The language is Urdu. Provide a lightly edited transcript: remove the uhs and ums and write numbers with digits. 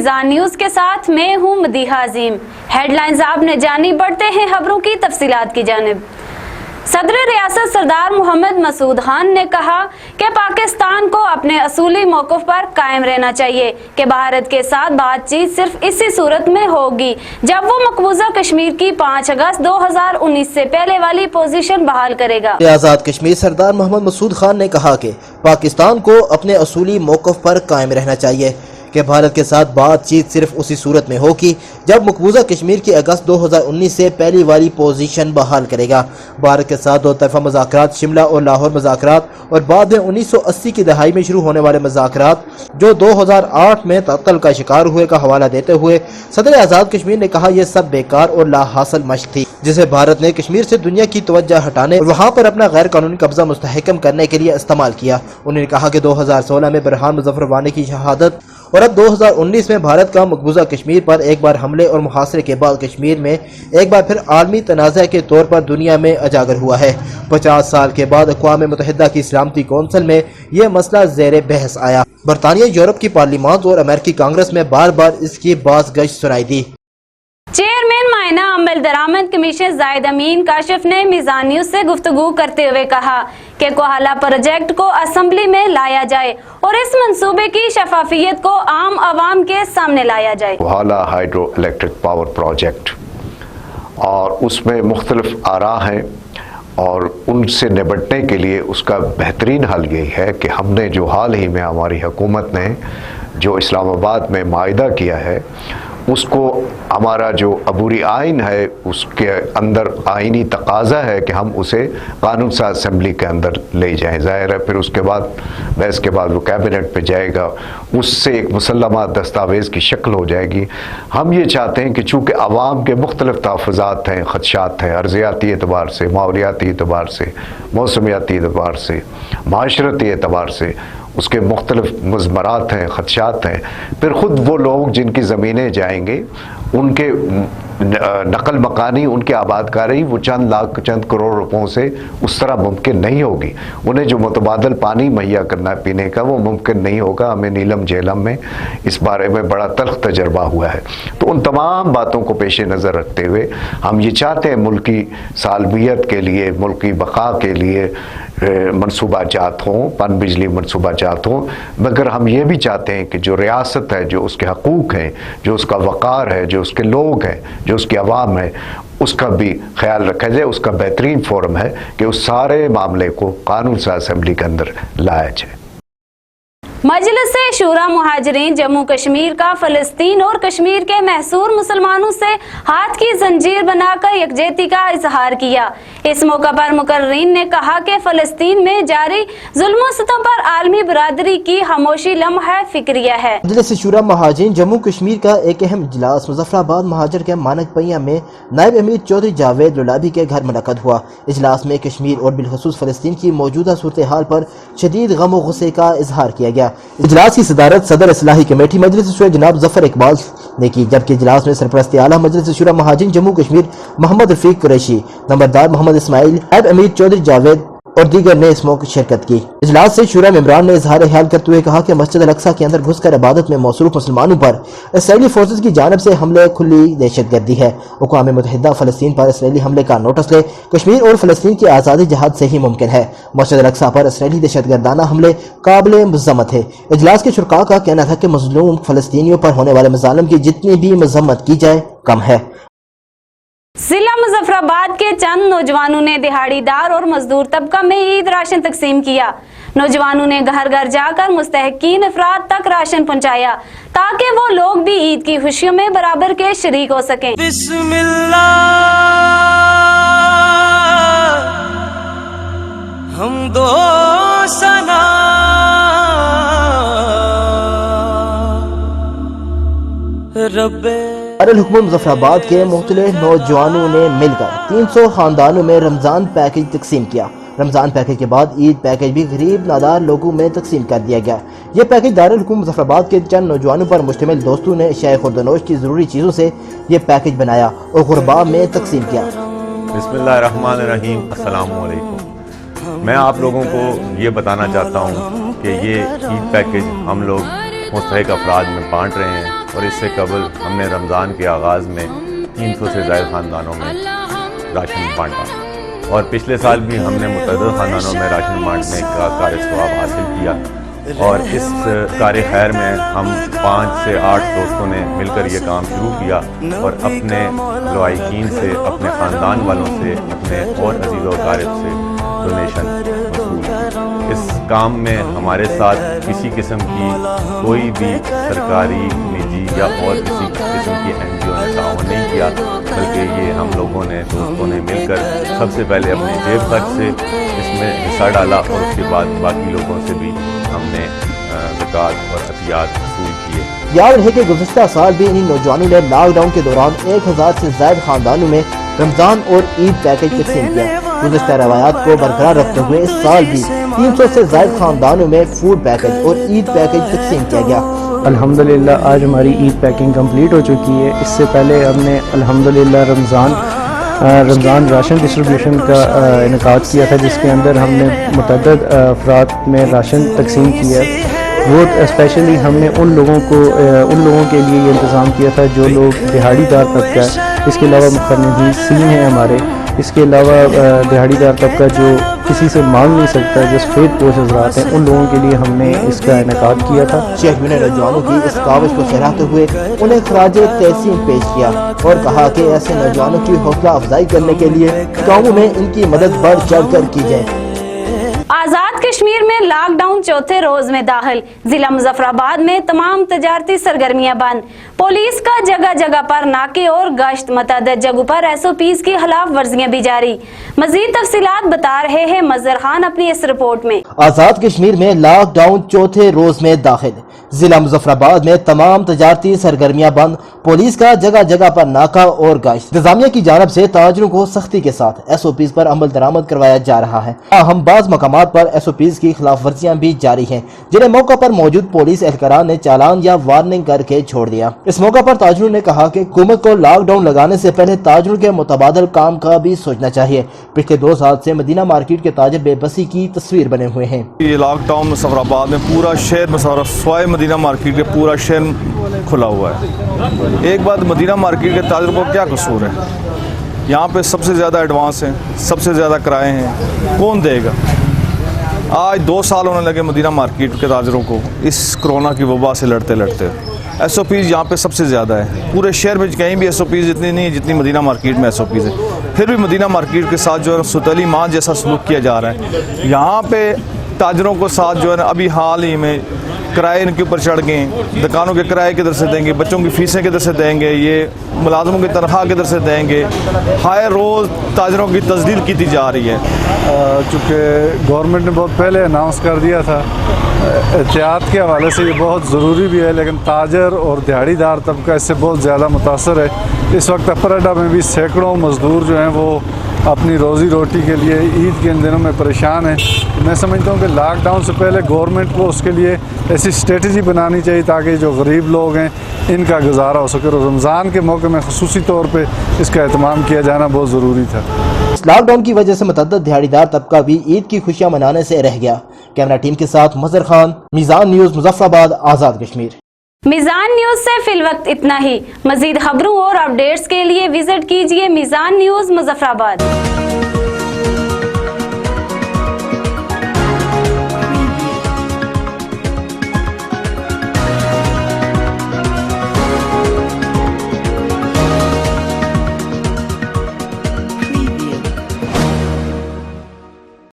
میزان نیوز کے ساتھ میں ہوں مدیحہ عظیم۔ ہیڈلائنز آپ نے جانی، بڑھتے ہیں خبروں کی تفصیلات کی جانب۔ صدر ریاست سردار محمد مسعود خان نے کہا کہ پاکستان کو اپنے اصولی موقف پر قائم رہنا چاہیے کہ بھارت کے ساتھ بات چیت صرف اسی صورت میں ہوگی جب وہ مقبوضہ کشمیر کی 5 اگست 2019 سے پہلے والی پوزیشن بحال کرے گا۔ آزاد کشمیر سردار محمد مسعود خان نے کہا کہ پاکستان کو اپنے اصولی موقف پر قائم رہنا چاہیے کہ بھارت کے ساتھ بات چیت صرف اسی صورت میں ہوگی جب مقبوضہ کشمیر کی اگست 2019 سے پہلی والی پوزیشن بحال کرے گا۔ بھارت کے ساتھ دو طرفہ مذاکرات، شملہ اور لاہور مذاکرات اور بعد میں 1980 کی دہائی میں شروع ہونے والے مذاکرات جو 2008 میں تعطل کا شکار ہوئے کا حوالہ دیتے ہوئے صدر آزاد کشمیر نے کہا یہ سب بیکار اور لا حاصل مشق تھی جسے بھارت نے کشمیر سے دنیا کی توجہ ہٹانے اور وہاں پر اپنا غیر قانونی قبضہ مستحکم کرنے کے لیے استعمال کیا۔ انہوں نے کہا کہ 2016 میں برہان مظفر وانی کی شہادت اور اب 2019 میں بھارت کا مقبوضہ کشمیر پر ایک بار حملے اور محاصرے کے بعد کشمیر میں ایک بار پھر عالمی تنازع کے طور پر دنیا میں اجاگر ہوا ہے۔ 50 سال کے بعد اقوام متحدہ کی سلامتی کونسل میں یہ مسئلہ زیر بحث آیا۔ برطانیہ، یورپ کی پارلیمان اور امریکی کانگریس میں بار بار اس کی باز گشت سنائی دی۔ چیئرمین معائنہ عمل درآمد کمیشن زاہد امین کاشف نے میزان نیوز سے گفتگو کرتے ہوئے کہا کہ کوہالہ پروجیکٹ کو اسمبلی میں لایا جائے اور اس منصوبے کی شفافیت کو عام عوام کے سامنے لایا جائے۔ Kohala hydro electric power project اور اس میں مختلف آراء ہیں اور ان سے نبٹنے کے لیے اس کا بہترین حل یہی ہے کہ ہم نے جو حال ہی میں ہماری حکومت نے جو اسلام آباد میں معاہدہ کیا ہے اس کو ہمارا جو عبوری آئین ہے اس کے اندر آئینی تقاضا ہے کہ ہم اسے قانون ساز اسمبلی کے اندر لے جائیں۔ ظاہر ہے پھر اس کے بعد بحث کے بعد وہ کیبنٹ پہ جائے گا، اس سے ایک مسلمہ دستاویز کی شکل ہو جائے گی۔ ہم یہ چاہتے ہیں کہ چونکہ عوام کے مختلف تحفظات ہیں، خدشات ہیں، ارضیاتی اعتبار سے، ماحولیاتی اعتبار سے، موسمیاتی اعتبار سے، معاشرتی اعتبار سے اس کے مختلف مضمرات ہیں، خدشات ہیں، پھر خود وہ لوگ جن کی زمینیں جائیں گے ان کے نقل مکانی، ان کی آباد کاری وہ چند لاکھ چند کروڑ روپوں سے اس طرح ممکن نہیں ہوگی۔ انہیں جو متبادل پانی مہیا کرنا ہے پینے کا وہ ممکن نہیں ہوگا۔ ہمیں نیلم جیلم میں اس بارے میں بڑا تلخ تجربہ ہوا ہے۔ تو ان تمام باتوں کو پیش نظر رکھتے ہوئے ہم یہ چاہتے ہیں ملکی سالمیت کے لیے، ملکی بقا کے لیے منصوبہ جات ہوں، پن بجلی منصوبہ جات ہوں، مگر ہم یہ بھی چاہتے ہیں کہ جو ریاست ہے، جو اس کے حقوق ہیں، جو اس کا وقار ہے، جو اس کے لوگ ہیں، جو اس کی عوام ہے، اس کا بھی خیال رکھا جائے۔ اس کا بہترین فورم ہے کہ اس سارے معاملے کو قانون ساز اسمبلی کے اندر لایا جائے۔ مجلس شورا مہاجرین جموں کشمیر کا فلسطین اور کشمیر کے محصور مسلمانوں سے ہاتھ کی زنجیر بنا کر یکجہتی کا اظہار کیا۔ اس موقع پر مقررین نے کہا کہ فلسطین میں جاری ظلم و ستم پر عالمی برادری کی خاموشی لمحہ فکریہ ہے۔ مجلس شورا مہاجرین جموں کشمیر کا ایک اہم اجلاس مظفر آباد مہاجر کے مانک پئیاں میں نائب امیر چودھری جاوید لولابی کے گھر منعقد ہوا۔ اجلاس میں کشمیر اور بالخصوص فلسطین کی موجودہ صورتحال پر شدید غم و غصے کا اظہار کیا گیا۔ اجلاس کی صدارت صدر اصلاحی کمیٹی مجلس شورا جناب ظفر اقبال نے کی، جبکہ اجلاس میں سرپرست اعلیٰ مجلس شورا مہاجرین جموں کشمیر محمد رفیق قریشی، نمبردار محمد اسماعیل، نائب امیر چودھری جاوید اور دیگر نے اس موقع شرکت کی۔ اجلاس سے شورا ممبران نے اظہار خیال کرتے ہوئے کہا کہ مسجد الاقصی کے اندر گھس کر عبادت میں مصروف مسلمانوں پر اسرائیلی فورسز کی جانب سے حملے کھلی دہشت گردی ہے۔ اقوام متحدہ فلسطین پر اسرائیلی حملے کا نوٹس لے، کشمیر اور فلسطین کی آزادی جہاد سے ہی ممکن ہے۔ مسجد الاقصی پر اسرائیلی دہشت گردانہ حملے قابل مذمت ہے۔ اجلاس کے شرکاء کا کہنا تھا کہ مظلوم فلسطینیوں پر ہونے والے مظالم کی جتنی بھی مذمت کی جائے کم ہے۔ ضلع مظفر آباد کے چند نوجوانوں نے دہاڑی دار اور مزدور طبقہ میں عید راشن تقسیم کیا۔ نوجوانوں نے گھر گھر جا کر مستحقین افراد تک راشن پہنچایا تاکہ وہ لوگ بھی عید کی خوشیوں میں برابر کے شریک ہو سکیں۔ بسم اللہ حمد و ثنا رب دارالحکومت مظفر آباد کے مختلف نوجوانوں نے مل کر 300 خاندانوں میں رمضان پیکج تقسیم کیا۔ رمضان پیکج کے بعد عید پیکج بھی غریب نادار لوگوں میں تقسیم کر دیا گیا۔ یہ پیکج دارالحکومت مظفر آباد کے چند نوجوانوں پر مشتمل دوستوں نے اشیاء خوردنوش کی ضروری چیزوں سے یہ پیکج بنایا اور غرباء میں تقسیم کیا۔ بسم اللہ الرحمن الرحیم، السلام علیکم۔ میں آپ لوگوں کو یہ بتانا چاہتا ہوں کہ یہ عید پیکج ہم لوگ مستحق افراد میں بانٹ رہے ہیں اور اس سے قبل ہم نے رمضان کے آغاز میں 300 سے زائد خاندانوں میں راشن بانٹا، اور پچھلے سال بھی ہم نے متعدد خاندانوں میں راشن بانٹنے کا کار ثواب حاصل کیا، اور اس کار خیر میں ہم 5 سے 8 دوستوں نے مل کر یہ کام شروع کیا اور اپنے لوائقین سے، اپنے خاندان والوں سے، اپنے اور عزیز و اقارب سے ڈونیشن وصول کی۔ اس کام میں ہمارے ساتھ کسی قسم کی کوئی بھی سرکاری، نجی یا اور کسی قسم کی NGO نے تعاون نہیں کیا، بلکہ یہ ہم لوگوں نے، دوستوں نے مل کر سب سے پہلے اپنے جیب خرچ سے اس میں حصہ ڈالا، اور اس کے بعد باقی لوگوں سے بھی ہم نے زکوٰۃ اور عطیات وصول کیے۔ یاد رہے کہ گزشتہ سال بھی انہی نوجوانوں نے لاک ڈاؤن کے دوران 1000 سے زائد خاندانوں میں رمضان اور عید پیکج تقسیم کیا۔ گزشتہ روایات کو برقرار رکھتے ہوئے اس سال بھی 300 سے زائد خاندانوں میں فوڈ پیکج اور عید پیکج تقسیم کیا گیا۔ الحمدللہ آج ہماری عید پیکنگ کمپلیٹ ہو چکی ہے۔ اس سے پہلے ہم نے الحمدللہ رمضان راشن ڈسٹریبیوشن کا انعقاد کیا تھا، جس کے اندر ہم نے متعدد افراد میں راشن تقسیم کیا ہے۔ وہ اسپیشلی ہم نے ان لوگوں کے لیے یہ انتظام کیا تھا جو لوگ دہاڑی دار طبقہ ہے، اس کے علاوہ مخنثین ہیں ہمارے، اس کے علاوہ دہاڑی دار طبقہ جو کسی سے مانگ نہیں سکتا، جو اسٹریٹ پوش حضرات ہیں، ان لوگوں کے لیے ہم نے اس کا انعقاد کیا تھا۔ شیخ نے نوجوانوں کی اس کاوش کو سراہتے ہوئے انہیں خراج تحسین پیش کیا اور کہا کہ ایسے نوجوانوں کی حوصلہ افزائی کرنے کے لیے قوموں میں ان کی مدد بڑھ چڑھ کر کی جائے۔ آزاد کشمیر میں لاک ڈاؤن چوتھے روز میں داخل، ضلع مظفر آباد میں تمام تجارتی سرگرمیاں بند، پولیس کا جگہ جگہ پر ناکے اور گشت، متعدد جگہوں پر SOPs کی خلاف ورزیاں بھی جاری۔ مزید تفصیلات بتا رہے ہیں مظہر خان اپنی اس رپورٹ میں۔ آزاد کشمیر میں لاک ڈاؤن چوتھے روز میں داخل، ضلع مظفر آباد میں تمام تجارتی سرگرمیاں بند، پولیس کا جگہ جگہ پر ناکہ اور گشت، انتظامیہ کی جانب سے تاجروں کو سختی کے ساتھ SOPs پر عمل درآمد کروایا جا رہا ہے۔ ہم بعض مقامات پر SOPs کی خلاف ورزیاں بھی جاری ہیں، جنہیں موقع پر موجود پولیس اہلکاران نے چالان یا وارننگ کر کے چھوڑ دیا۔ اس موقع پر تاجروں نے کہا کہ حکومت کو لاک ڈاؤن لگانے سے پہلے تاجروں کے متبادل کام کا بھی سوچنا چاہیے۔ پچھلے 2 سال سے مدینہ مارکیٹ کے تاجر بے بسی کی تصویر بنے ہوئے ہیں۔ یہ لاک ڈاؤن مظفر آباد میں پورا شہر سوائے مدینہ مارکیٹ کے پورا شہر کھلا ہوا ہے۔ ایک بات، مدینہ مارکیٹ کے تاجروں کو کیا قصور ہے؟ یہاں پہ سب سے زیادہ ایڈوانس ہیں، سب سے زیادہ کرائے ہیں، کون دے گا؟ آج 2 سال ہونے لگے مدینہ مارکیٹ کے تاجروں کو اس کرونا کی وبا سے لڑتے لڑتے۔ SOPs یہاں پہ سب سے زیادہ ہے، پورے شہر میں کہیں بھی SOPs اتنی نہیں ہے جتنی مدینہ مارکیٹ میں SOPs ہے۔ پھر بھی مدینہ مارکیٹ کے ساتھ جو ہے ستلی ماں جیسا سلوک کیا جا رہا ہے۔ یہاں پہ تاجروں کو ساتھ جو ہے نا ابھی حال ہی میں کرائے ان کے اوپر چڑھ گئے، دکانوں کے کرائے کدھر سے دیں گے، بچوں کی فیسیں کدھر سے دیں گے، یہ ملازموں کی تنخواہ کدھر سے دیں گے، ہائے روز تاجروں کی تذلیل کی جا رہی ہے۔ چونکہ گورنمنٹ نے بہت پہلے اناؤنس کر دیا تھا، احتیاط کے حوالے سے یہ بہت ضروری بھی ہے، لیکن تاجر اور دیہڑی دار طبقہ اس سے بہت زیادہ متاثر ہے۔ اس وقت اپر اڈا میں بھی سینکڑوں مزدور جو ہیں وہ اپنی روزی روٹی کے لیے عید کے ان دنوں میں پریشان ہیں۔ میں سمجھتا ہوں کہ لاک ڈاؤن سے پہلے گورنمنٹ کو اس کے لیے ایسی اسٹریٹجی بنانی چاہیے تاکہ جو غریب لوگ ہیں ان کا گزارا ہو سکے، اور رمضان کے موقع میں خصوصی طور پہ اس کا اہتمام کیا جانا بہت ضروری تھا۔ اس لاک ڈاؤن کی وجہ سے متعدد دیہڑی دار طبقہ بھی عید کی خوشیاں منانے سے رہ گیا۔ کیمرہ ٹیم کے ساتھ مظہر خان، میزان نیوز، مظفر آباد، آزاد کشمیر۔ میزان نیوز سے فی الوقت اتنا ہی۔ مزید خبروں اور اپڈیٹس کے لیے وزٹ کیجیے میزان نیوز مظفر آباد۔